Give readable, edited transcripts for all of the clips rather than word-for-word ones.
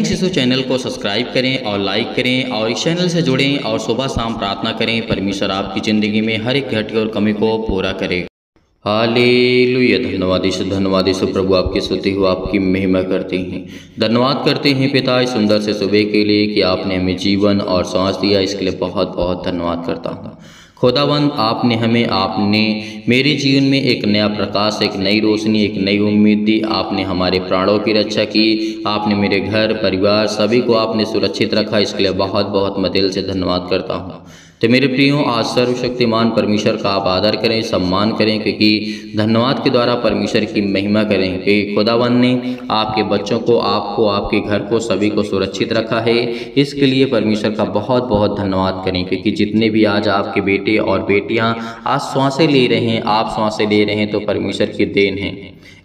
शिशु चैनल को सब्सक्राइब करें और लाइक करें और इस चैनल से जुड़ें और सुबह शाम प्रार्थना करें। परमेश्वर आपकी ज़िंदगी में हर एक घटी और कमी को पूरा करे। हालेलुया। धन्यवाद यीशु प्रभु, आपकी स्तुति हो, आपकी महिमा करते हैं। धन्यवाद करते हैं पिता इस सुंदर से सुबह के लिए कि आपने हमें जीवन और सांस दिया, इसके लिए बहुत बहुत धन्यवाद करता हूँ। खुदावंद, आपने मेरे जीवन में एक नया प्रकाश, एक नई रोशनी, एक नई उम्मीद दी। आपने हमारे प्राणों की रक्षा की। आपने मेरे घर परिवार सभी को आपने सुरक्षित रखा, इसके लिए बहुत बहुत मैं दिल से धन्यवाद करता हूँ। तो मेरे प्रियो, आज सर्वशक्तिमान परमेश्वर का आप आदर करें, सम्मान करें, क्योंकि धन्यवाद के द्वारा परमेश्वर की महिमा करें कि खुदावंद ने आपके बच्चों को, आपको, आपके घर को, सभी को सुरक्षित रखा है। इसके लिए परमेश्वर का बहुत बहुत धन्यवाद करें, क्योंकि जितने भी आज आपके बेटे और बेटियां आज सांसें ले रहे हैं, आप सांसें ले रहे हैं, तो परमेश्वर की देन है।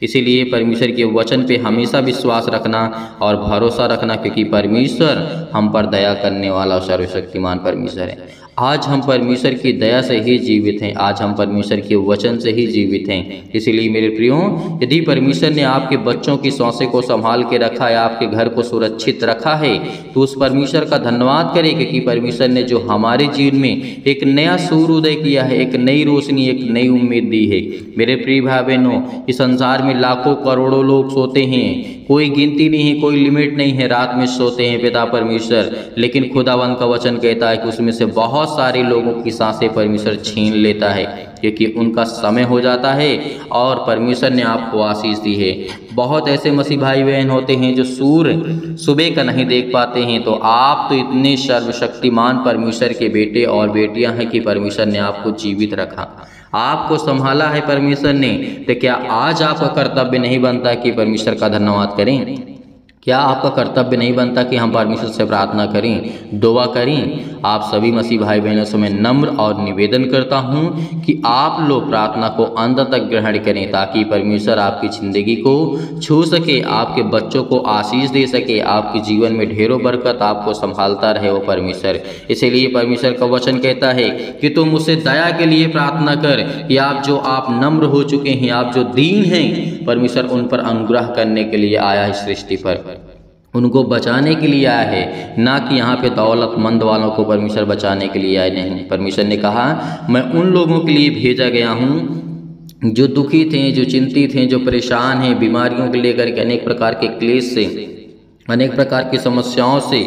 इसीलिए परमेश्वर के वचन पे हमेशा विश्वास रखना और भरोसा रखना, क्योंकि परमेश्वर हम पर दया करने वाला सर्वशक्तिमान परमेश्वर है। आज हम परमेश्वर की दया से ही जीवित हैं, आज हम परमेश्वर के वचन से ही जीवित हैं। इसीलिए मेरे प्रियो, यदि परमेश्वर ने आपके बच्चों की सांसें को संभाल के रखा है, आपके घर को सुरक्षित रखा है, तो उस परमेश्वर का धन्यवाद करें, क्योंकि परमेश्वर ने जो हमारे जीवन में एक नया सूर्योदय किया है, एक नई रोशनी, एक नई उम्मीद दी है। मेरे प्रिय भाई बहनों, इस संसार में लाखों करोड़ों लोग सोते हैं, कोई गिनती नहीं है, कोई लिमिट नहीं है, रात में सोते हैं पिता परमेश्वर, लेकिन खुदावंद का वचन कहता है कि उसमें से बहुत सारे लोगों की सांसें परमेश्वर छीन लेता है, क्योंकि उनका समय हो जाता है और परमेश्वर ने आपको आशीष दी है। बहुत ऐसे मसीह भाई बहन होते हैं जो सूर्य सुबह का नहीं देख पाते हैं, तो आप तो इतने सर्वशक्तिमान परमेश्वर के बेटे और बेटियां हैं कि परमेश्वर ने आपको जीवित रखा, आपको संभाला है परमेश्वर ने। तो क्या आज आपका कर्तव्य नहीं बनता कि परमेश्वर का धन्यवाद करें? क्या आपका कर्तव्य नहीं बनता कि हम परमेश्वर से प्रार्थना करें, दुआ करें? आप सभी मसीह भाई बहनों से मैं नम्र और निवेदन करता हूं कि आप लोग प्रार्थना को अंत तक ग्रहण करें, ताकि परमेश्वर आपकी ज़िंदगी को छू सके, आपके बच्चों को आशीष दे सके, आपके जीवन में ढेरों बरकत आपको संभालता रहे वो परमेश्वर। इसीलिए परमेश्वर का वचन कहता है कि तुम मुझसे दया के लिए प्रार्थना कर, कि आप नम्र हो चुके हैं, आप जो दीन हैं, परमेश्वर उन पर अनुग्रह करने के लिए आया है सृष्टि पर, उनको बचाने के लिए आया है, ना कि यहाँ पे दौलतमंद वालों को परमेश्वर बचाने के लिए आए नहीं। परमेश्वर ने कहा, मैं उन लोगों के लिए भेजा गया हूँ जो दुखी थे, जो चिंतित हैं, जो परेशान हैं, बीमारियों को लेकर के, अनेक प्रकार के क्लेश से, अनेक प्रकार की समस्याओं से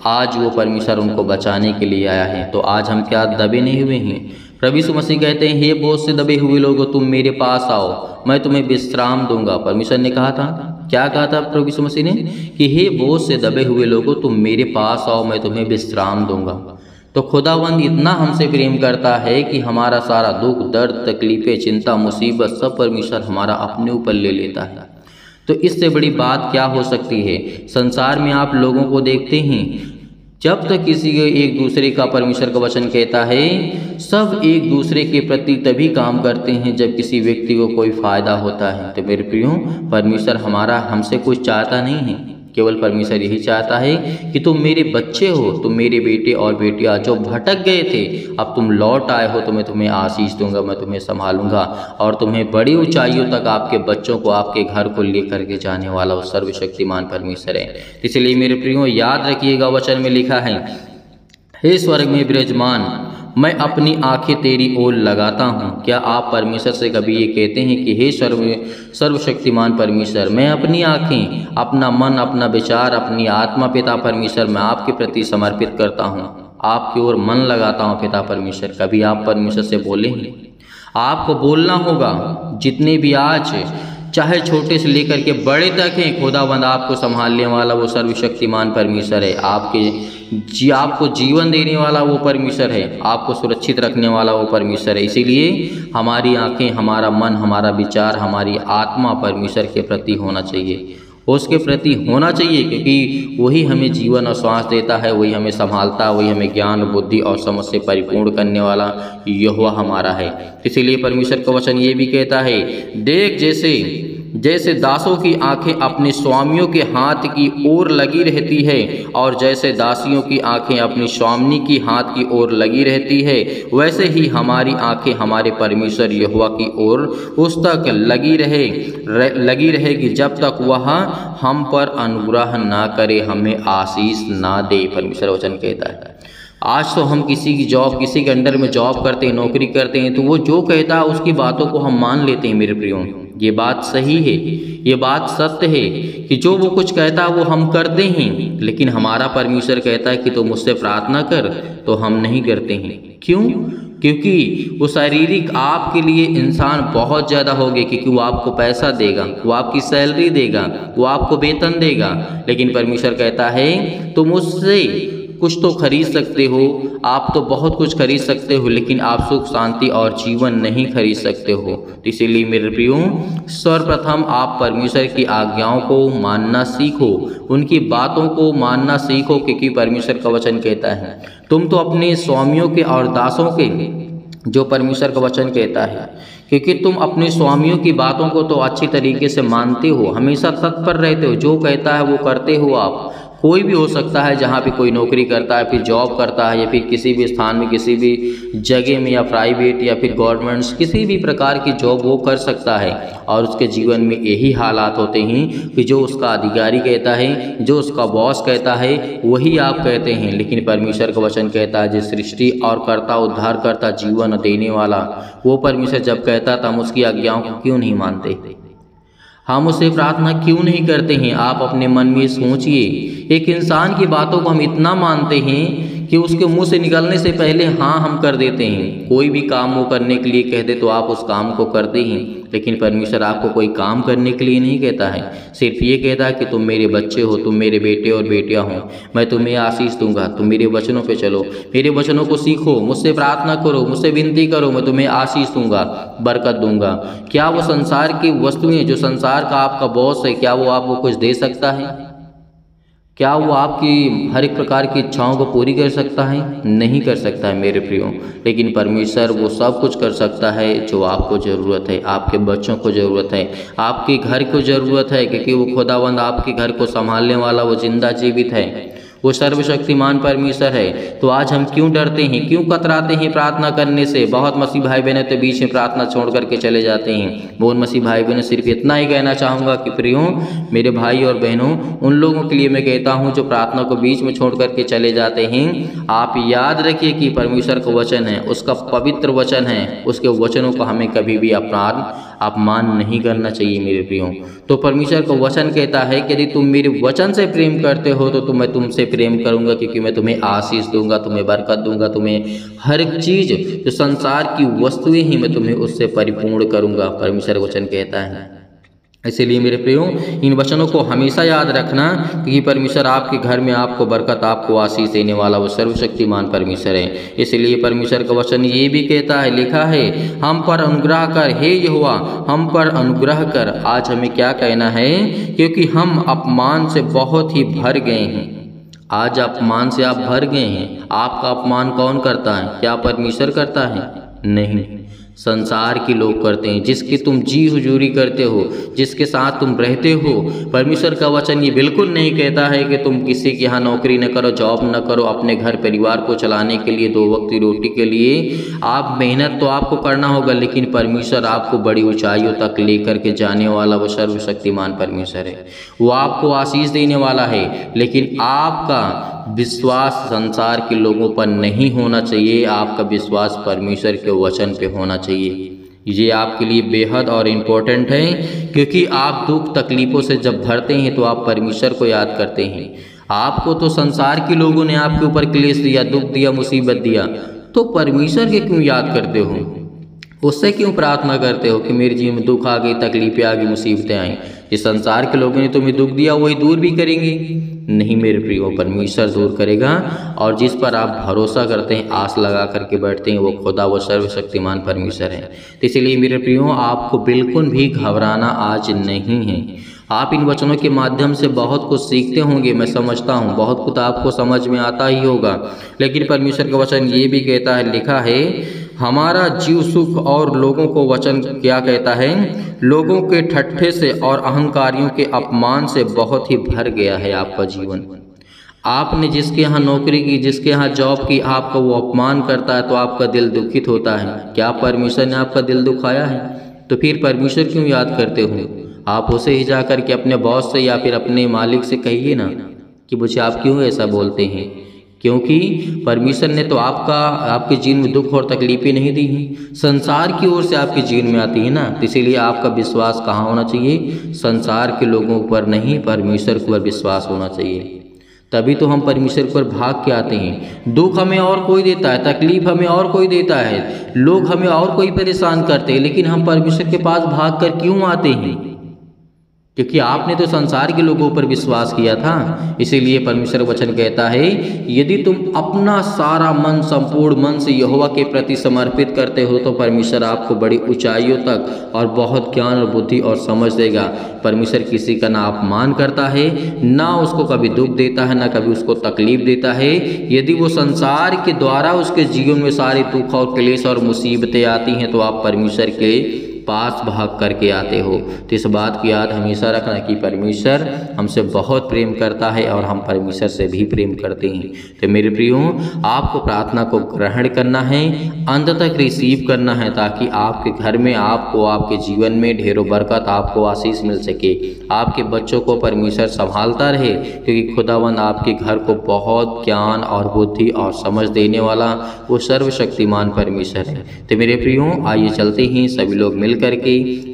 आज वो परमेश्वर उनको बचाने के लिए आया है। तो आज हम क्या दबे नहीं हुए हैं? प्रभु यीशु मसीह कहते हैं, हे बोझ से दबे हुए लोगों, तुम मेरे पास आओ, मैं तुम्हें विश्राम दूंगा। परमेश्वर ने कहा था, क्या कहा था प्रभु यीशु मसीह ने? कि हे बोझ से दबे हुए लोगों, तुम मेरे पास आओ, मैं तुम्हें विश्राम दूंगा। तो खुदावंद इतना हमसे प्रेम करता है कि हमारा सारा दुख, दर्द, तकलीफें, चिंता, मुसीबत सब परमेश्वर हमारा अपने ऊपर ले लेता है। तो इससे बड़ी बात क्या हो सकती है? संसार में आप लोगों को देखते हैं, जब तक किसी के एक दूसरे का, परमेश्वर का वचन कहता है, सब एक दूसरे के प्रति तभी काम करते हैं जब किसी व्यक्ति को कोई फायदा होता है। तो मेरे प्रियो, परमेश्वर हमसे कुछ चाहता नहीं है, केवल परमेश्वर यही चाहता है कि तुम मेरे बच्चे हो, तुम मेरे बेटे और बेटियां जो भटक गए थे, अब तुम लौट आए हो, तो मैं तुम्हें आशीष दूंगा, मैं तुम्हें संभालूंगा और तुम्हें बड़ी ऊंचाइयों तक, आपके बच्चों को, आपके घर को लेकर के जाने वाला वो सर्वशक्तिमान परमेश्वर है। इसलिए मेरे प्रियो, याद रखिएगा, वचन में लिखा है, हे स्वर्ग में विराजमान, मैं अपनी आंखें तेरी ओर लगाता हूँ। क्या आप परमेश्वर से कभी ये कहते हैं कि हे सर्वशक्तिमान परमेश्वर, मैं अपनी आंखें, अपना मन, अपना विचार, अपनी आत्मा पिता परमेश्वर, मैं आपके प्रति समर्पित करता हूँ, आपकी ओर मन लगाता हूँ पिता परमेश्वर? कभी आप परमेश्वर से बोले हैं? आपको बोलना होगा। जितने भी आज चाहे छोटे से लेकर के बड़े तक हैं, खुदावंद आपको संभालने वाला वो सर्वशक्तिमान परमेश्वर है। आपको जीवन देने वाला वो परमेश्वर है, आपको सुरक्षित रखने वाला वो परमेश्वर है। इसीलिए हमारी आंखें, हमारा मन, हमारा विचार, हमारी आत्मा परमेश्वर के प्रति होना चाहिए, उसके प्रति होना चाहिए, क्योंकि वही हमें जीवन और श्वास देता है, वही हमें संभालता है, वही हमें ज्ञान, बुद्धि और समझ से परिपूर्ण करने वाला यहोवा हमारा है। इसीलिए परमेश्वर का वचन ये भी कहता है, देख जैसे जैसे दासों की आंखें अपने स्वामियों के हाथ की ओर लगी रहती है और जैसे दासियों की आंखें अपनी स्वामिनी की हाथ की ओर लगी रहती है, वैसे ही हमारी आंखें हमारे परमेश्वर यहोवा की ओर उस तक लगी रहेगी जब तक वह हम पर अनुग्रह ना करे, हमें आशीष ना दे। परमेश्वर वचन कहता है आज तो हम किसी के अंडर में जॉब करते हैं, नौकरी करते हैं, तो वो जो कहता है उसकी बातों को हम मान लेते हैं। मेरे प्रियो, ये बात सही है, ये बात सत्य है कि जो वो कुछ कहता है वो हम करते हैं, लेकिन हमारा परमेश्वर कहता है कि तो मुझसे प्रार्थना कर, तो हम नहीं करते हैं। क्यों? क्योंकि वो शारीरिक आपके लिए इंसान बहुत ज़्यादा हो गए, क्योंकि वो आपको पैसा देगा, वो आपकी सैलरी देगा, वो आपको वेतन देगा, लेकिन परमेश्वर कहता है तुम उससे कुछ तो खरीद सकते हो, आप तो बहुत कुछ खरीद सकते हो, लेकिन आप सुख शांति और जीवन नहीं खरीद सकते हो। तो इसीलिए मेरे प्रियो, सर्वप्रथम आप परमेश्वर की आज्ञाओं को मानना सीखो, उनकी बातों को मानना सीखो, क्योंकि परमेश्वर का वचन कहता है तुम तो अपने स्वामियों के और दासों के, जो परमेश्वर का वचन कहता है, क्योंकि तुम अपने स्वामियों की बातों को तो अच्छी तरीके से मानते हो, हमेशा तत्पर रहते हो, जो कहता है वो करते हो। आप कोई भी हो सकता है, जहाँ पे कोई नौकरी करता है, फिर जॉब करता है, या फिर किसी भी स्थान में, किसी भी जगह में, या प्राइवेट या फिर गवर्नमेंट्स, किसी भी प्रकार की जॉब वो कर सकता है, और उसके जीवन में यही हालात होते हैं कि जो उसका अधिकारी कहता है, जो उसका बॉस कहता है, वही आप कहते हैं। लेकिन परमेश्वर का वचन कहता है जो सृष्टि और कर्ता, उद्धार करता, जीवन देने वाला वो परमेश्वर जब कहता था, हम उसकी आज्ञाओं को क्यों नहीं मानते? हम उससे प्रार्थना क्यों नहीं करते हैं? आप अपने मन में सोचिए, एक इंसान की बातों को हम इतना मानते हैं कि उसके मुंह से निकलने से पहले हाँ हम कर देते हैं। कोई भी काम वो करने के लिए कहते तो आप उस काम को करते हैं, लेकिन परमेश्वर आपको कोई काम करने के लिए नहीं कहता है, सिर्फ ये कहता है कि तुम मेरे बच्चे हो, तुम मेरे बेटे और बेटियां हो, मैं तुम्हें आशीष दूंगा, तुम मेरे वचनों पे चलो, मेरे वचनों को सीखो, मुझसे प्रार्थना करो, मुझसे विनती करो, मैं तुम्हें आशीष दूंगा, बरकत दूंगा। क्या वो संसार की वस्तुएं, जो संसार का आपका बॉस है, क्या वो आपको कुछ दे सकता है? क्या वो आपकी हर एक प्रकार की इच्छाओं को पूरी कर सकता है? नहीं कर सकता है मेरे प्रियो। लेकिन परमेश्वर वो सब कुछ कर सकता है जो आपको ज़रूरत है, आपके बच्चों को ज़रूरत है, आपके घर को ज़रूरत है, क्योंकि वो खुदावंद आपके घर को संभालने वाला वो जिंदा जीवित है, वो सर्वशक्तिमान परमेश्वर है। तो आज हम क्यों डरते हैं, क्यों कतराते हैं प्रार्थना करने से? बहुत मसीह भाई बहनें तो बीच में प्रार्थना छोड़ करके चले जाते हैं। मैं उन मसीह भाई बहनों सिर्फ इतना ही कहना चाहूँगा कि प्रियो मेरे भाई और बहनों, उन लोगों के लिए मैं कहता हूँ जो प्रार्थना को बीच में छोड़ करके चले जाते हैं, आप याद रखिए कि परमेश्वर का वचन है, उसका पवित्र वचन है, उसके वचनों को हमें कभी भी अपमान नहीं करना चाहिए मेरे प्रियो। तो परमेश्वर का वचन कहता है कि यदि तुम मेरे वचन से प्रेम करते हो तो मैं तुमसे प्रेम करूंगा, क्योंकि मैं तुम्हें आशीष दूंगा, तुम्हें बरकत दूंगा, तुम्हें हर एक चीज जो संसार की वस्तुएं ही मैं तुम्हें उससे परिपूर्ण करूंगा, परमेश्वर वचन कहता है। इसलिए मेरे प्रियो, इन वचनों को हमेशा याद रखना कि परमेश्वर आपके घर में आपको बरकत, आपको आशीष देने वाला वो सर्वशक्तिमान परमेश्वर है। इसलिए परमेश्वर का वचन ये भी कहता है, लिखा है, हम पर अनुग्रह कर हे यहोवा, हम पर अनुग्रह कर। आज हमें क्या कहना है? क्योंकि हम अपमान से बहुत ही भर गए हैं। आज अपमान से आप भर गए हैं। आपका अपमान कौन करता है? क्या परमेश्वर करता है? नहीं, संसार के लोग करते हैं, जिसकी तुम जी हुजूरी करते हो, जिसके साथ तुम रहते हो। परमेश्वर का वचन ये बिल्कुल नहीं कहता है कि तुम किसी के यहाँ नौकरी न करो, जॉब न करो, अपने घर परिवार को चलाने के लिए, 2 वक्त की रोटी के लिए आप मेहनत तो आपको करना होगा, लेकिन परमेश्वर आपको बड़ी ऊंचाइयों तक लेकर के जाने वाला वो सर्वशक्तिमान परमेश्वर है। वो आपको आशीष देने वाला है, लेकिन आपका विश्वास संसार के लोगों पर नहीं होना चाहिए, आपका विश्वास परमेश्वर के वचन पे होना चाहिए। ये आपके लिए बेहद और इम्पोर्टेंट है, क्योंकि आप दुख तकलीफ़ों से जब भरते हैं तो आप परमेश्वर को याद करते हैं। आपको तो संसार के लोगों ने आपके ऊपर क्लेश दिया, दुख दिया, मुसीबत दिया, तो परमेश्वर के क्यों याद करते हो? उससे क्यों प्रार्थना करते हो कि मेरे जीवन में दुख आ गई, तकलीफें आ गई, मुसीबतें आई? ये संसार के लोगों ने तुम्हें दुख दिया, वही दूर भी करेंगे? नहीं मेरे प्रियो, परमेश्वर दूर करेगा। और जिस पर आप भरोसा करते हैं, आस लगा करके बैठते हैं, वो खुदा, वो सर्वशक्तिमान परमेश्वर है। तो इसलिए मेरे प्रियो, आपको बिल्कुल भी घबराना आज नहीं है। आप इन वचनों के माध्यम से बहुत कुछ सीखते होंगे, मैं समझता हूँ, बहुत कुछ आपको समझ में आता ही होगा। लेकिन परमेश्वर का वचन ये भी कहता है, लिखा है, हमारा जीव सुख और लोगों को वचन क्या कहता है, लोगों के ठट्ठे से और अहंकारियों के अपमान से बहुत ही भर गया है आपका जीवन। आपने जिसके यहाँ नौकरी की, जिसके यहाँ जॉब की, आपका वो अपमान करता है तो आपका दिल दुखित होता है। क्या परमेश्वर ने आपका दिल दुखाया है? तो फिर परमेश्वर क्यों याद करते हो? आप उसे ही जाकर के अपने बॉस से या फिर अपने मालिक से कहिए ना कि मुझे आप क्यों ऐसा बोलते हैं, क्योंकि परमेश्वर ने तो आपके जीवन में दुख और तकलीफें नहीं दी हैं, संसार की ओर से आपके जीवन में आती है ना। तो इसीलिए आपका विश्वास कहाँ होना चाहिए? संसार के लोगों पर नहीं, परमेश्वर के ऊपर विश्वास होना चाहिए। तभी तो हम परमेश्वर पर भाग के आते हैं। दुख हमें और कोई देता है, तकलीफ हमें और कोई देता है, लोग हमें और कोई परेशान करते हैं, लेकिन हम परमेश्वर के पास भाग कर क्यों आते हैं? क्योंकि आपने तो संसार के लोगों पर विश्वास किया था। इसीलिए परमेश्वर वचन कहता है, यदि तुम अपना सारा मन संपूर्ण मन से यहोवा के प्रति समर्पित करते हो तो परमेश्वर आपको बड़ी ऊंचाइयों तक और बहुत ज्ञान और बुद्धि और समझ देगा। परमेश्वर किसी का ना अपमान करता है, ना उसको कभी दुख देता है, ना कभी उसको तकलीफ देता है। यदि वो संसार के द्वारा उसके जीवन में सारे दुख और क्लेश और मुसीबतें आती हैं तो आप परमेश्वर के पास भाग करके आते हो। तो इस बात की याद हमेशा रखना कि परमेश्वर हमसे बहुत प्रेम करता है और हम परमेश्वर से भी प्रेम करते हैं। तो मेरे प्रियो, आपको प्रार्थना को ग्रहण करना है, अंत तक रिसीव करना है, ताकि आपके घर में, आपको, आपके जीवन में ढेरों बरकत, आपको आशीष मिल सके। आपके बच्चों को परमेश्वर संभालता रहे, क्योंकि खुदावंद आपके घर को बहुत ज्ञान और बुद्धि और समझ देने वाला वो सर्वशक्तिमान परमेश्वर है। तो मेरे प्रियो, आइए चलते हैं सभी लोग मिल करके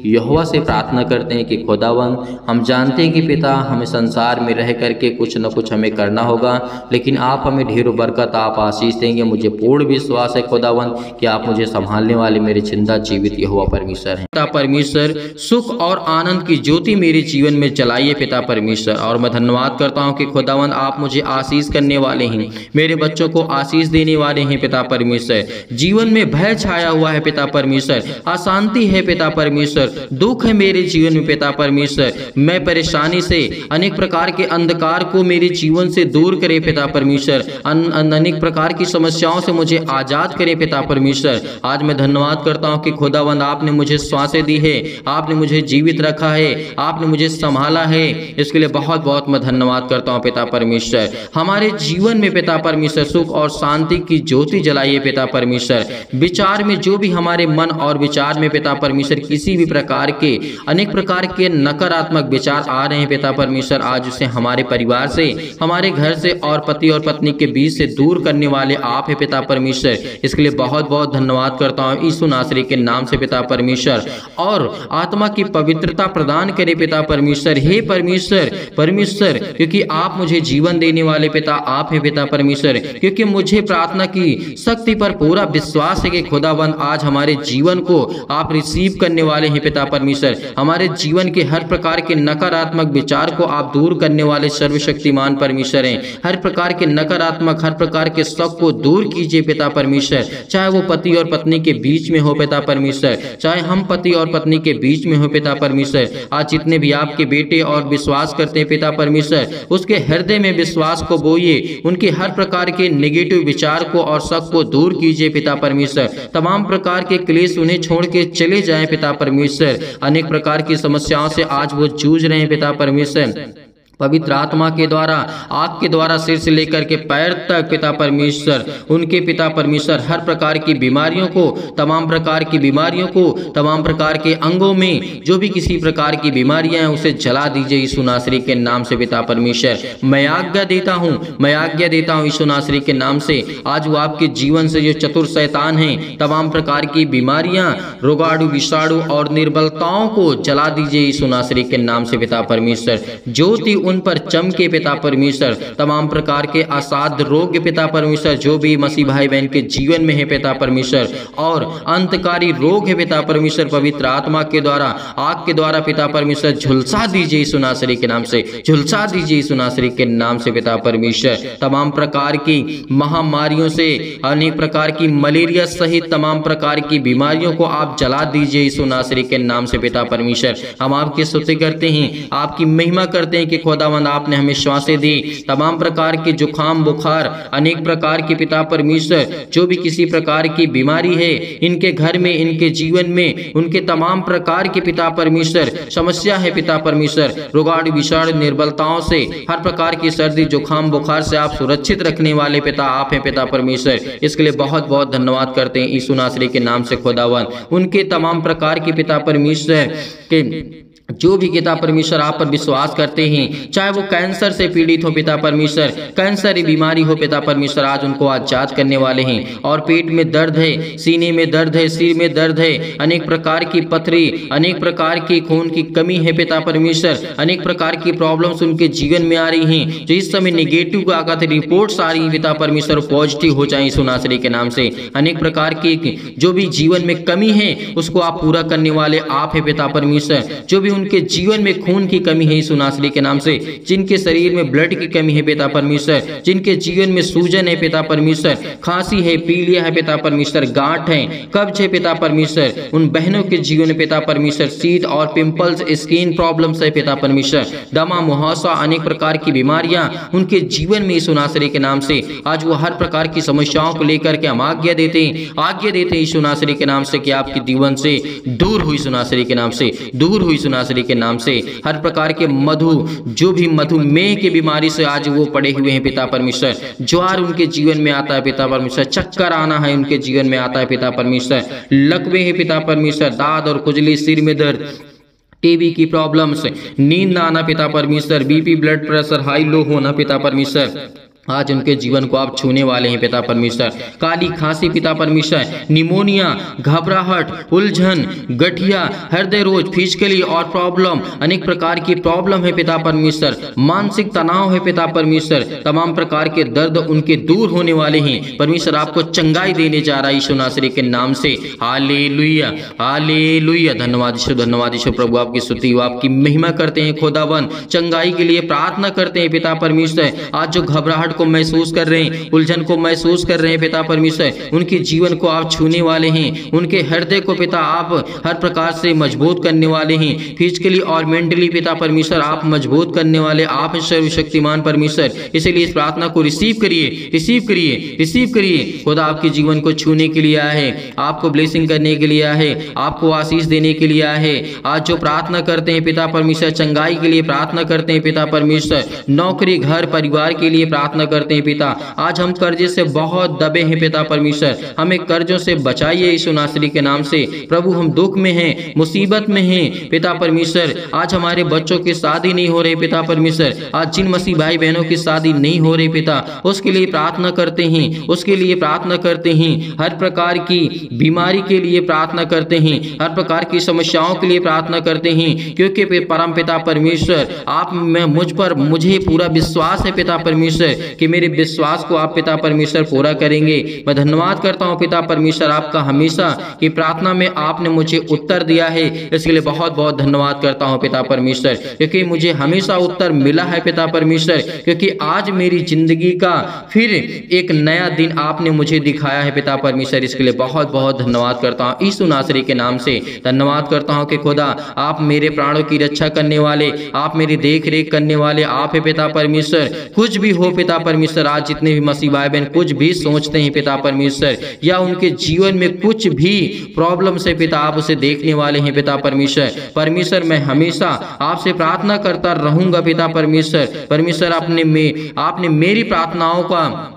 यहोवा से प्रार्थना करते हैं कि खुदावंद, हम जानते हैं कि पिता, हमें संसार में रह करके कुछ न कुछ हमें करना होगा, लेकिन आप हमें ढेरों बरकत, आप आशीष देंगे। मुझे पूर्ण विश्वास है खुदावंद कि आप मुझे संभालने वाले मेरे जिंदा जीवित यहोवा परमेश्वर हैं। पिता परमेश्वर, सुख और आनंद की ज्योति मेरे जीवन में जलाइए पिता परमेश्वर। और मैं धन्यवाद करता हूँ कि खुदावंद आप मुझे आशीष करने वाले हैं, मेरे बच्चों को आशीष देने वाले हैं पिता परमेश्वर। जीवन में भय छाया हुआ है पिता परमेश्वर, अशांति है पिता परमेश्वर, दुख है मेरे जीवन में पिता परमेश्वर। मैं परेशानी से, अनेक प्रकार के अंधकार को मेरे जीवन से दूर करे पिता परमेश्वर। अनेक प्रकार की समस्याओं से मुझे आजाद करे पिता परमेश्वर। आज मैं धन्यवाद करता हूं कि खुदावंद आपने मुझे सांसें दी है, आपने मुझे जीवित रखा है, आपने मुझे संभाला है। इसके लिए बहुत बहुत मैं धन्यवाद करता हूं पिता परमेश्वर। हमारे जीवन में पिता परमेश्वर सुख और शांति की ज्योति जलाइए पिता परमेश्वर। विचार में जो भी हमारे मन और विचार में पिता परमेश्वर किसी भी प्रकार के, अनेक प्रकार के नकारात्मक विचार आ रहे हैं पिता परमेश्वर, आज उसे हमारे परिवार से, हमारे घर से और पति और पत्नी के बीच से दूर करने वाले आप है पिता परमेश्वर। इसके लिए बहुत बहुत धन्यवाद करता हूँ यीशु नासरी के नाम से पिता परमेश्वर। और आत्मा की पवित्रता प्रदान करे पिता परमेश्वर। हे परमेश्वर, परमेश्वर, क्योंकि आप मुझे जीवन देने वाले पिता आप है पिता परमेश्वर। क्योंकि मुझे प्रार्थना की शक्ति पर पूरा विश्वास है कि खुदावंद आज हमारे जीवन को आप रिसीव करने वाले हैं पिता परमेश्वर। हमारे जीवन के हर प्रकार के नकारात्मक विचार को आप दूर करने वाले सर्वशक्तिमान परमेश्वर हैं। हर प्रकार के नकारात्मक, हर प्रकार के शक को दूर कीजिए पिता परमेश्वर। चाहे वो पति और पत्नी के बीच में हो पिता परमेश्वर, चाहे हम पति और पत्नी के बीच में हो पिता परमेश्वर। आज जितने भी आपके बेटे और विश्वास करते हैं पिता परमेश्वर, उसके हृदय में विश्वास को बोइए, उनके हर प्रकार के नेगेटिव विचार को और शक को दूर कीजिए पिता परमेश्वर। तमाम प्रकार के क्लेश उन्हें छोड़ के चले जाएं पिता परमेश्वर। अनेक प्रकार की समस्याओं से आज वो जूझ रहे हैं पिता परमेश्वर। पवित्र आत्मा के द्वारा, आग के द्वारा सिर से लेकर के पैर तक पिता परमेश्वर, उनके पिता परमेश्वर हर प्रकार की बीमारियों को, तमाम प्रकार की बीमारियों को, तमाम प्रकार के अंगों में जो भी किसी प्रकार की बीमारियां हैं उसे जला दीजिए यीशु नासरी के नाम से पिता परमेश्वर। मैं आज्ञा देता हूं, मैं आज्ञा देता हूं यीशु नासरी के नाम से। आज वो आपके जीवन से जो चतुर शैतान हैं, तमाम प्रकार की बीमारियां, रोगाणु, विषाणु और निर्बलताओं को जला दीजिए यीशु नासरी के नाम से पिता परमेश्वर। ज्योति उन पर चमके पिता परमेश्वर। तमाम प्रकार के असाध्य रोग पिता परमेश्वर जो भी मसीह भाई बहन के जीवन में है पिता परमेश्वर, और अंतकारी रोग है पिता परमेश्वर, पवित्र आत्मा के द्वारा, आग के द्वारा पिता परमेश्वर झुलसा दीजिए यीशु नासरी के नाम से, झुलसा दीजिए यीशु नासरी के नाम से पिता परमेश्वर। तमाम प्रकार की महामारियों से, अनेक प्रकार की मलेरिया सहित तमाम प्रकार की बीमारियों को आप जला दीजिए यीशु नासरी के नाम से पिता परमेश्वर। हम आपकी स्तुति करते हैं, आपकी महिमा करते हैं कि खुदावंद आपने हमें श्वासें दी, तमाम प्रकार के जुकाम बुखार, अनेक प्रकार के पिता परमेश्वर जो भी किसी प्रकार की बीमारी है इनके घर में, इनके जीवन में, उनके तमाम प्रकार के पिता परमेश्वर समस्या है पिता परमेश्वर, रोगाणु विषाणु निर्बलताओं से, हर प्रकार की सर्दी जुकाम बुखार से आप सुरक्षित रखने वाले पिता आप हैं पिता परमेश्वर। इसके लिए बहुत बहुत धन्यवाद करते हैं यीशु नासरी के नाम से खुदावंद। उनके तमाम प्रकार के पिता परमेश्वर के जो भी पिता परमेश्वर आप पर विश्वास करते हैं, चाहे वो कैंसर से पीड़ित हो पिता परमेश्वर, कैंसर की बीमारी हो पिता परमेश्वर, आज उनको आजाद करने वाले हैं। और पेट में दर्द है, सीने में दर्द है, सिर में दर्द है, अनेक प्रकार की पथरी, अनेक प्रकार की खून की कमी है पिता परमेश्वर, अनेक प्रकार की प्रॉब्लम्स उनके जीवन में आ रही हैं, जो इस समय नेगेटिव आकर रिपोर्ट्स आ रही हैं पिता परमेश्वर, पॉजिटिव हो जाए यीशु नासरी के नाम से। अनेक प्रकार की जो भी जीवन में कमी है उसको आप पूरा करने वाले आप है पिता परमेश्वर। जो भी उनके जीवन में खून की कमी है यीशु नासरी के नाम से, जिनके शरीर में ब्लड की कमी है पिता परमेश्वर, जिनके जीवन में सूजन है पिता परमेश्वर, खांसी है, पीलिया है पिता परमेश्वर, गांठ है, कब्ज है पिता परमेश्वर, उन बहनों के जीवन में पिता परमेश्वर सीद और पिंपल्स, स्किन प्रॉब्लम्स है पिता परमेश्वर, दमा मुहासा, अनेक प्रकार की बीमारियां उनके जीवन में यीशु नासरी के नाम से, आज वो हर प्रकार की समस्याओं को लेकर के हम आज्ञा देते हैं यीशु नासरी के नाम से कि आपकी जीवन से दूर हुई यीशु नासरी के नाम से, दूर हुई यीशु नासरी के नाम से। हर प्रकार के जो भी मधुमेह की बीमारी से आज वो पड़े हुए हैं पिता परमेश्वर, ज्वार उनके जीवन में आता है पिता परमेश्वर, चक्कर आना है उनके जीवन में आता है पिता परमेश्वर, लकवे है पिता परमेश्वर, दाद और खुजली, सिर में दर्द, टीबी की प्रॉब्लम्स, नींद ना आना पिता परमेश्वर, BP blood pressure high low होना पिता परमेश्वर, आज उनके जीवन को आप छूने वाले हैं पिता परमेश्वर। काली खांसी पिता परमेश्वर, निमोनिया, घबराहट, उलझन, गठिया, हृदय रोग, फिजिकली और प्रॉब्लम, अनेक प्रकार की प्रॉब्लम है पिता परमेश्वर, मानसिक तनाव है पिता परमेश्वर, तमाम प्रकार के दर्द उनके दूर होने वाले हैं परमेश्वर, आपको चंगाई देने जा रहा है यीशु नासरी के नाम से। हालेलुया हालेलुया, धन्यवाद यीशु, धन्यवाद यीशु प्रभु, आपकी स्तुति आपकी महिमा करते हैं खुदावन, चंगाई के लिए प्रार्थना करते हैं पिता परमेश्वर। आज जो घबराहट को महसूस कर रहे हैं, उलझन को महसूस कर रहे हैं पिता परमेश्वर, उनके जीवन को आप छूने वाले हैं, उनके हृदय को पिता आप हर प्रकार से मजबूत करने वाले हैं, फिजिकली और मेंटली पिता परमेश्वर आप मजबूत करने वाले आप सर्वशक्तिमान परमेश्वर। इसलिए इस प्रार्थना को रिसीव करिए, रिसीव करिए, रिसीव करिए। खुदा आपके जीवन को छूने के लिए आया है, आपको ब्लेसिंग करने के लिए आया है, आपको आशीष देने के लिए आया है। आज जो प्रार्थना करते हैं पिता परमेश्वर, चंगाई के लिए प्रार्थना करते हैं पिता परमेश्वर, नौकरी, घर, परिवार के लिए प्रार्थना करते हैं पिता। आज हम कर्जे से बहुत दबे हैं पिता परमेश्वर, हमें कर्जों से बचाइए यीशु नासरी के नाम से। प्रभु हम दुख में हैं, मुसीबत में हैं पिता परमेश्वर, आज हमारे बच्चों की शादी नहीं हो रही पिता परमेश्वर, आज जिन मसीह भाई बहनों की शादी नहीं हो रही पिता, उसके लिए प्रार्थना करते हैं, उसके लिए प्रार्थना करते हैं, हर प्रकार की बीमारी के लिए प्रार्थना करते हैं, हर प्रकार की समस्याओं के लिए प्रार्थना करते हैं, क्योंकि परम पिता परमेश्वर आप में मुझे पूरा विश्वास है पिता परमेश्वर कि मेरे विश्वास को आप पिता परमेश्वर पूरा करेंगे। मैं धन्यवाद करता हूं पिता परमेश्वर आपका हमेशा कि प्रार्थना में आपने मुझे उत्तर दिया है, इसके लिए बहुत बहुत धन्यवाद करता हूं पिता परमेश्वर, क्योंकि मुझे हमेशा उत्तर मिला है पिता परमेश्वर, क्योंकि आज मेरी जिंदगी का फिर एक नया दिन आपने मुझे दिखाया है पिता परमेश्वर। इसके लिए बहुत बहुत धन्यवाद करता हूँ यीशु नासरी के नाम से। धन्यवाद करता हूँ कि खुदा आप मेरे प्राणों की रक्षा करने वाले, आप मेरी देख रेख करने वाले आप है पिता परमेश्वर। कुछ भी हो पिता परमेश्वर, आज जितने भी मसीह भाई बहन कुछ भी सोचते हैं पिता परमेश्वर, या उनके जीवन में कुछ भी प्रॉब्लम से पिता आप उसे देखने वाले हैं पिता परमेश्वर। परमेश्वर मैं हमेशा आपसे प्रार्थना करता रहूंगा पिता परमेश्वर। परमेश्वर आपने मेरी प्रार्थनाओं का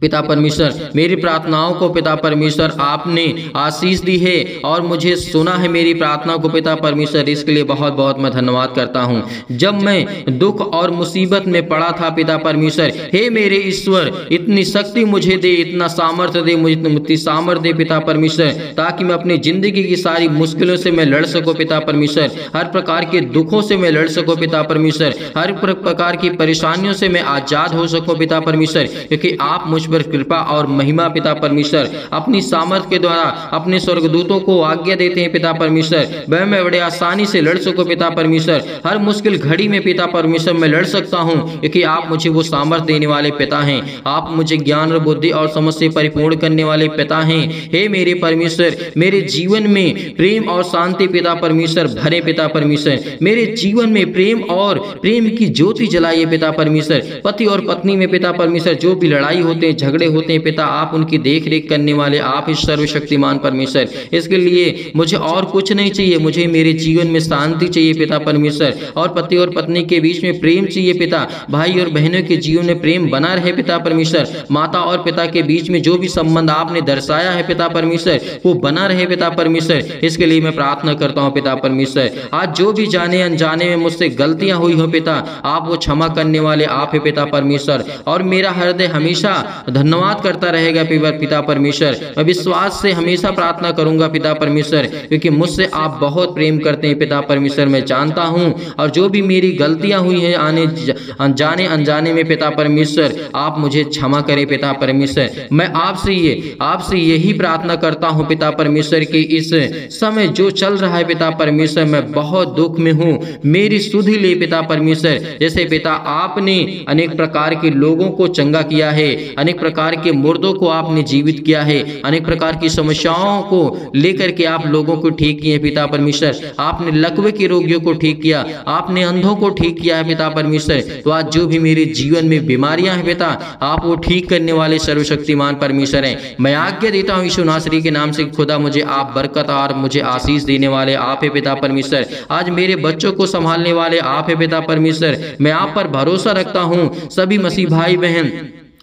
पिता परमेश्वर, मेरी प्रार्थनाओं को पिता परमेश्वर आपने आशीष दी है और मुझे सुना है मेरी प्रार्थना को पिता परमेश्वर। इसके लिए बहुत बहुत मैं धन्यवाद करता हूँ। जब मैं दुख और मुसीबत में पड़ा था पिता परमेश्वर, हे मेरे ईश्वर इतनी शक्ति मुझे दे, इतना सामर्थ्य दे, मुझे इतनी सामर्थ्य दे पिता परमेश्वर, ताकि मैं अपनी जिंदगी की सारी मुश्किलों से मैं लड़ सकूँ पिता परमेश्वर, हर प्रकार के दुखों से मैं लड़ सकूँ पिता परमेश्वर, हर प्रकार की परेशानियों से मैं आजाद हो सकूँ पिता परमेश्वर, क्योंकि आप मुझ पर कृपा और महिमा पिता परमेश्वर अपनी सामर्थ्य के द्वारा अपने स्वर्गदूतों को आज्ञा देते हैं पिता परमेश्वर। वह मैं बड़े आसानी से लड़ सकूं पिता परमेश्वर। हर मुश्किल घड़ी में पिता परमेश्वर मैं लड़ सकता हूं, क्योंकि आप मुझे वो सामर्थ्य देने वाले पिता हैं। आप मुझे ज्ञान और बुद्धि और समझ से परिपूर्ण करने वाले पिता हैं। हे मेरे परमेश्वर, मेरे जीवन में प्रेम और शांति पिता परमेश्वर भरे पिता परमेश्वर। मेरे जीवन में प्रेम और प्रेम की ज्योति जलाइए पिता परमेश्वर। पति और पत्नी में पिता परमेश्वर जो भी लड़ाई होते हैं, झगड़े होते हैं पिता, आप उनकी देख रेख करने वाले आप इस सर्वशक्तिमान परमेश्वर। इसके लिए मुझे और कुछ नहीं चाहिए, मुझे मेरे जीवन में शांति चाहिए पिता परमेश्वर, और पति और पत्नी के बीच में प्रेम चाहिए पिता। भाई और बहनों के जीवन में प्रेम बना रहे पिता परमेश्वर। माता और पिता के बीच में जो भी संबंध आपने दर्शाया है पिता परमेश्वर वो बना रहे पिता परमेश्वर। इसके लिए मैं प्रार्थना करता हूँ पिता परमेश्वर। आज जो भी जाने अनजाने में मुझसे गलतियां हुई हो पिता, आप वो क्षमा करने वाले आप है पिता परमेश्वर। और मेरा हृदय हमेशा धन्यवाद करता रहेगा पिता परमेश्वर। मैं विश्वास से हमेशा प्रार्थना करूंगा पिता परमेश्वर, क्योंकि मुझसे आप बहुत प्रेम करते हैं पिता परमेश्वर, मैं जानता हूं। और जो भी मेरी गलतियां हुई हैं जाने अनजाने में पिता परमेश्वर, आप मुझे क्षमा करें पिता परमेश्वर। मैं आपसे यही प्रार्थना करता हूं पिता परमेश्वर कि इस समय जो चल रहा है पिता परमेश्वर, मैं बहुत दुख में हूं, मेरी सुधि ले पिता परमेश्वर। जैसे पिता आपने अनेक प्रकार के लोगों को चंगा किया है, अनेक प्रकार के मुर्दों को आपने जीवित किया है, अनेक प्रकार की समस्याओं को लेकर के आप लोगों को ठीक किए पिता परमेश्वर। आपने लकवे के रोगियों को ठीक किया, आपने अंधों को ठीक किया है पिता परमेश्वर। तो आज जो भी मेरे जीवन में बीमारियां हैं पिता, आप वो ठीक करने वाले सर्वशक्तिमान परमेश्वर हैं। मैं आज्ञा देता हूं यीशु नासरी के नाम से, खुदा मुझे आप बरकत और मुझे आशीष देने वाले आप है पिता परमेश्वर। आज मेरे बच्चों को संभालने वाले आप है पिता परमेश्वर। मैं आप पर भरोसा रखता हूं। सभी मसीह भाई बहन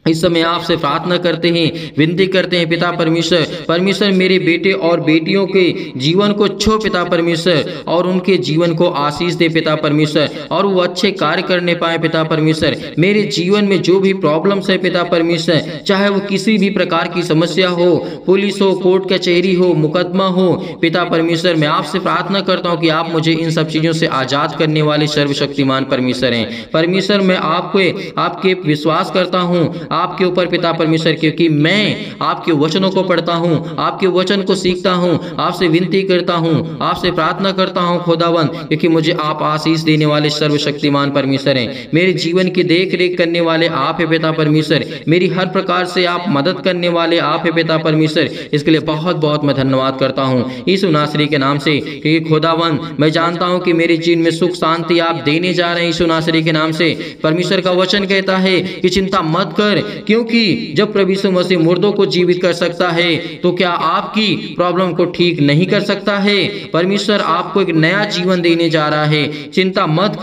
इस समय आपसे प्रार्थना करते हैं, विनती करते हैं पिता परमेश्वर। मेरे बेटे और बेटियों के जीवन को छो पिता परमेश्वर, और उनके जीवन को आशीष दे पिता परमेश्वर, और वो अच्छे कार्य करने पाए पिता परमेश्वर। मेरे जीवन में जो भी प्रॉब्लम्स है पिता परमेश्वर, चाहे वो किसी भी प्रकार की समस्या हो, पुलिस हो, कोर्ट कचहरी हो, मुकदमा हो पिता परमेश्वर, मैं आपसे प्रार्थना करता हूँ कि आप मुझे इन सब चीजों से आजाद करने वाले सर्वशक्तिमान परमेश्वर हैं। परमेश्वर मैं आपके विश्वास करता हूँ आपके ऊपर पिता परमेश्वर, क्योंकि मैं आपके वचनों को पढ़ता हूं, आपके वचन को सीखता हूं, आपसे विनती करता हूं, आपसे प्रार्थना करता हूं खुदावन, क्योंकि मुझे आप आशीष देने वाले सर्वशक्तिमान परमेश्वर हैं। मेरे जीवन की देख रेख करने वाले आप है पिता परमेश्वर। मेरी हर प्रकार से आप मदद करने वाले आप है पिता परमेश्वर। इसके लिए बहुत बहुत मैं धन्यवाद करता हूँ यीशु नासरी के नाम से, क्योंकि खुदावन मैं जानता हूँ कि मेरे जीवन में सुख शांति आप देने जा रहे हैं यीशु नासरी के नाम से। परमेश्वर का वचन कहता है कि चिंता मत कर, क्योंकि जब प्रभु यीशु मसीह मुर्दों को जीवित कर सकता है तो क्या आपकी प्रॉब्लम को ठीक नहीं कर सकता है? परमेश्वर आपको एक नया जीवन देने जा रहा है। चिंता मत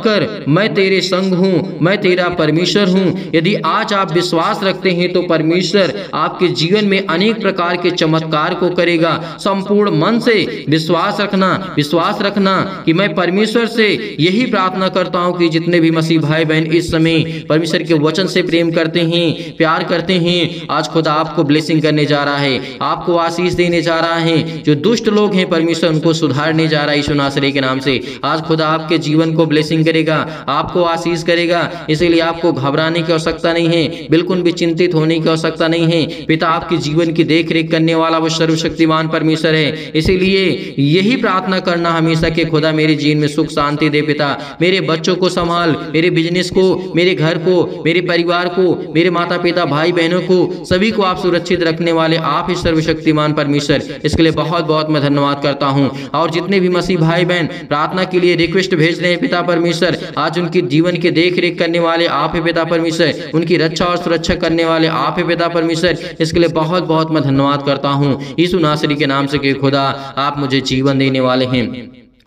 कर, मैं तेरे संग हूँ, मैं तेरा परमेश्वर हूँ। यदि आज आप विश्वास रखते हैं तो परमेश्वर आपके जीवन में अनेक प्रकार के चमत्कार को करेगा। संपूर्ण मन से विश्वास रखना कि मैं परमेश्वर से यही प्रार्थना करता हूँ कि जितने भी मसीह भाई बहन इस समय परमेश्वर के वचन से प्रेम करते हैं, प्यार करते हैं, आज खुदा आपको ब्लेसिंग करने जा रहा है, आपको आशीष देने जा रहा है। जो दुष्ट लोग हैं परमेश्वर उनको सुधारने जा रहा है यीशु नासरी के नाम से। आज खुदा आपके जीवन को ब्लेसिंग करेगा, आपको आशीष करेगा। इसीलिए आपको घबराने की आवश्यकता नहीं है, बिल्कुल भी चिंतित होने की आवश्यकता नहीं है। पिता आपके जीवन की देख रेख करने वाला वो सर्वशक्तिमान परमेश्वर है। इसीलिए यही प्रार्थना करना हमेशा कि खुदा मेरे जीवन में सुख शांति दे। पिता मेरे बच्चों को संभाल, मेरे बिजनेस को, मेरे घर को, मेरे परिवार को, मेरे माता पिता भाई बहनों को, सभी को आप सुरक्षित रखने वाले आप ही सर्वशक्तिमान परमेश्वर। इसके लिए बहुत बहुत मैं धन्यवाद करता हूं। और जितने भी मसीह भाई बहन प्रार्थना के लिए रिक्वेस्ट भेज रहे हैं पिता परमेश्वर, आज उनके जीवन की देख रेख करने वाले आप है पिता परमेश्वर, उनकी रक्षा और सुरक्षा करने वाले आप है पिता परमेश्वर। इसके लिए बहुत बहुत मैं धन्यवाद करता हूँ यीशु नासरी के नाम से कि खुदा आप मुझे जीवन देने वाले हैं,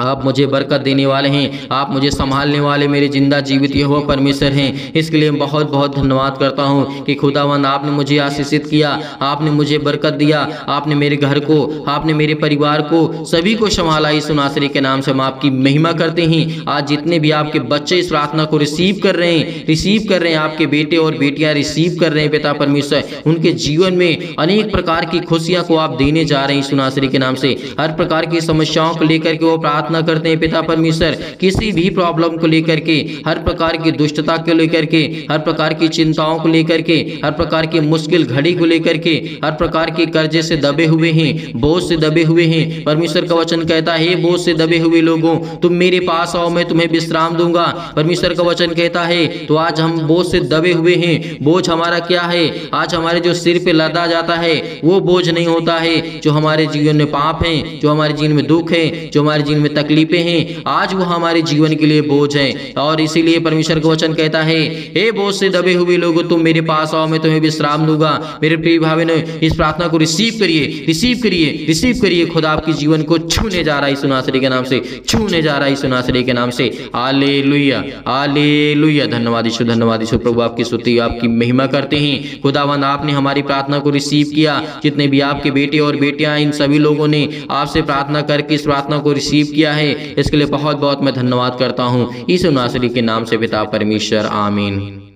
आप मुझे बरकत देने वाले हैं, आप मुझे संभालने वाले मेरे जिंदा जीवित यहोवा परमेश्वर हैं। इसके लिए मैं बहुत बहुत धन्यवाद करता हूं कि खुदावंद आपने मुझे आशीषित किया, आपने मुझे बरकत दिया, आपने मेरे घर को, आपने मेरे परिवार को, सभी को संभाला। यीशु नासरी के नाम से हम आपकी महिमा करते हैं। आज जितने भी आपके बच्चे इस प्रार्थना को रिसीव कर रहे हैं, आपके बेटे और बेटियां रिसीव कर रहे हैं पिता परमेश्वर, उनके जीवन में अनेक प्रकार की खुशियां को आप देने जा रहे हैं यीशु नासरी के नाम से। हर प्रकार की समस्याओं को लेकर के वो प्रार्थना प्रार्थना करते हैं पिता परमेश्वर, किसी भी प्रॉब्लम को लेकर के, हर प्रकार की दुष्टता को लेकर के, हर प्रकार की चिंताओं को लेकर के, हर प्रकार की मुश्किल घड़ी को लेकर के, हर प्रकार के कर्जे से दबे हुए हैं, बोझ से दबे हुए हैं। परमेश्वर का वचन कहता है, बोझ से दबे हुए लोगों तुम मेरे पास आओ, मैं तुम्हें विश्राम दूंगा। परमेश्वर का वचन कहता है, तो आज हम बोझ से दबे हुए हैं। बोझ हमारा क्या है? आज हमारे जो सिर पे लदा जाता है वो बोझ नहीं होता है। जो हमारे जीवन में पाप हैं, जो हमारे जीवन में दुख है, जो हमारे जीवन में तकलीफें हैं, आज वो हमारे जीवन के लिए बोझ है। और इसीलिए परमेश्वर का वचन कहता है, हे बोझ से दबे हुए लोगों तुम मेरे पास आओ, मैं तुम्हें विश्राम दूंगा। मेरे प्रिय भाई ने इस प्रार्थना को रिसीव करिए, रिसीव करिए, रिसीव करिए। खुदा आपके जीवन को छूने जा रहा है यीशु नासरी के नाम से, छूने जा रहा है यीशु नासरी के नाम से। Hallelujah, hallelujah. धन्यवाद यीशु, धन्यवाद यीशु। प्रभु आपकी स्तुति, आपकी महिमा करते हैं। खुदावंद आपने हमारी प्रार्थना को रिसीव किया। जितने भी आपके बेटे और बेटियां, इन सभी लोगों ने आपसे प्रार्थना करके इस प्रार्थना को रिसीव किया है, इसके लिए बहुत बहुत मैं धन्यवाद करता हूँ यीशु नासरी के नाम से पिता परमेश्वर, आमीन।